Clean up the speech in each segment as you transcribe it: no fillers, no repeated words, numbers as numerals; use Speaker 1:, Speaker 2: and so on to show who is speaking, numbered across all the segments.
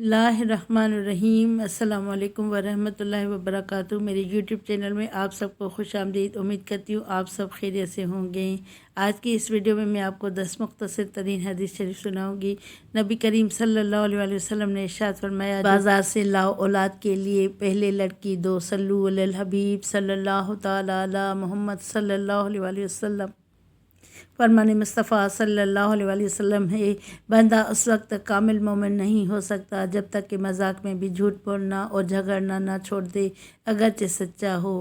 Speaker 1: बिस्मिल्लाहिर्रहमानिर्रहीम। अस्सलाम वालेकुम वरहमतुल्लाहि वबरकातुहू। मेरे यूट्यूब चैनल में आप सबको खुश आमदीद। उम्मीद करती हूँ आप सब खैरियत से होंगे। आज की इस वीडियो में मैं आपको 10 मुख्तसर तरीन हदीस शरीफ सुनाऊंगी। नबी करीम सल्लल्लाहु अलैहि वसल्लम ने इरशाद फरमाया, बाज़ार से लाओ औलाद के लिए पहले लड़की दो। सल्लु अलल हबीब सल्लल्लाहु ताला अला मोहम्मद सल्लल्लाहु अलैहि वसल्लम। फरमान मुस्तफ़ा सल्लल्लाहु अलैहि वसल्लम है, बंदा उस वक्त तक कामिल मोमिन नहीं हो सकता जब तक कि मजाक में भी झूठ बोलना और झगड़ना ना छोड़ दे, अगरचे सच्चा हो।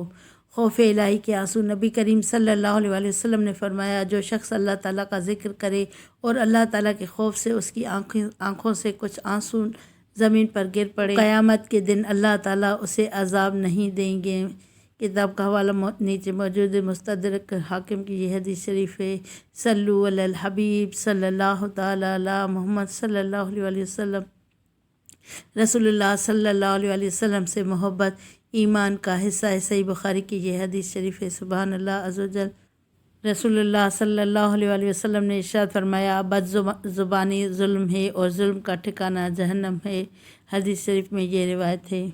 Speaker 1: खौफ इलाही के आंसू। नबी करीम सल्लल्लाहु अलैहि वसल्लम ने फरमाया, जो शख्स अल्लाह ताला का ज़िक्र करे और अल्लाह ताला के खौफ से उसकी आँखों से कुछ आंसू ज़मीन पर गिर पड़े, क़यामत के दिन अल्लाह ताला उसे अज़ाब नहीं देंगे। किताब का हवाला नीचे मौजूद है। मुस्तदरक हाकिम की ये हदीस शरीफ है। सल्लु अलल हबीब सल्लल्लाहु ताला अला मोहम्मद सल्लल्लाहु अलैहि वसल्लम। रसूलुल्लाह सल्लल्लाहु अलैहि वसल्लम से मोहब्बत ईमान का हिस्सा है। सही बुखारी की ये हदीस शरीफ है। सुभान अल्लाह अज़्ज़ वजल। रसूलुल्लाह सल्लल्लाहु अलैहि वसल्लम ने इरशाद फरमाया, बदज़ुबानी जुल्म है और जुल्म का ठिकाना जहन्नम है। हदीस शरीफ में ये रिवायत है।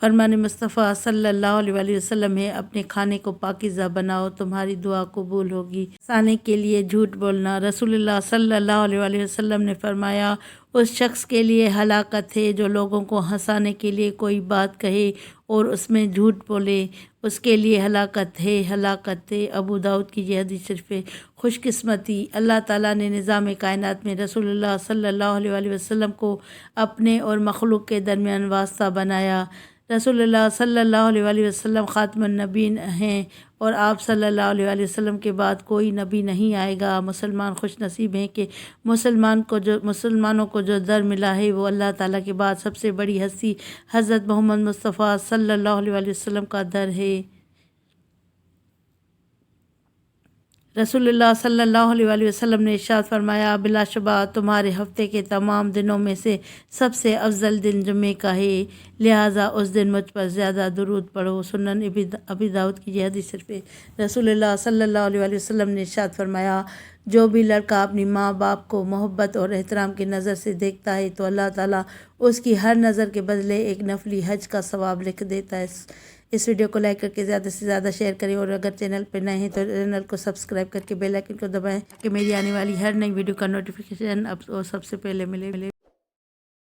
Speaker 1: फरमान मुस्तफ़ा सल्लल्लाहु अलैहि वसल्लम है, अपने खाने को पाकीज़ा बनाओ, तुम्हारी दुआ कबूल होगी। हंसाने के लिए झूठ बोलना। रसूलुल्लाह सल्लल्लाहु अलैहि वसल्लम ने फरमाया, उस शख्स के लिए हलाकत है जो लोगों को हंसाने के लिए कोई बात कहे और उसमें झूठ बोले, उसके लिए हलाकत है, हलाकत है। अबू दाऊद की ये हदीस शरीफ है। खुशकिस्मती। अल्लाह ताला ने निज़ाम कायनात में रसूलुल्लाह सल्लल्लाहु अलैहि वसल्लम को अपने और मखलूक के दरमियान वास्ता बनाया। रसूलुल्लाह सल्लल्लाहु अलैहि वसल्लम ख़ातमुन नबीन हैं और आप सल्लल्लाहु अलैहि वसल्लम के बाद कोई नबी नहीं आएगा। मुसलमान खुश नसीब हैं कि मुसलमानों को जो दर मिला है वो अल्लाह ताला के बाद सबसे बड़ी हस्ती हज़रत मोहम्मद मुस्तफ़ा सल्लल्लाहु अलैहि वसल्लम का दर है। रसूलुल्लाह सल्लल्लाहु अलैहि वसल्लम ने इरशाद फरमाया, बिलाशुबा तुम्हारे हफ्ते के तमाम दिनों में से सबसे अफजल दिन जुम्मे का है, लिहाजा उस दिन मुझ पर ज़्यादा दुरूद पढ़ो। सुनन अबी दाऊद की ये हदीस शरीफ है। रसूलुल्लाह सल्लल्लाहु अलैहि वसल्लम ने इरशाद फरमाया, जो भी लड़का अपनी माँ बाप को मोहब्बत और एहतराम की नज़र से देखता है तो अल्लाह ताला उसकी हर नज़र के बदले एक नफली हज का सवाब लिख देता है। इस वीडियो को लाइक करके ज़्यादा से ज़्यादा शेयर करें और अगर चैनल पर नए हैं तो चैनल को सब्सक्राइब करके बेल आइकन को दबाएं कि मेरी आने वाली हर नई वीडियो का नोटिफिकेशन अब सबसे पहले मिले।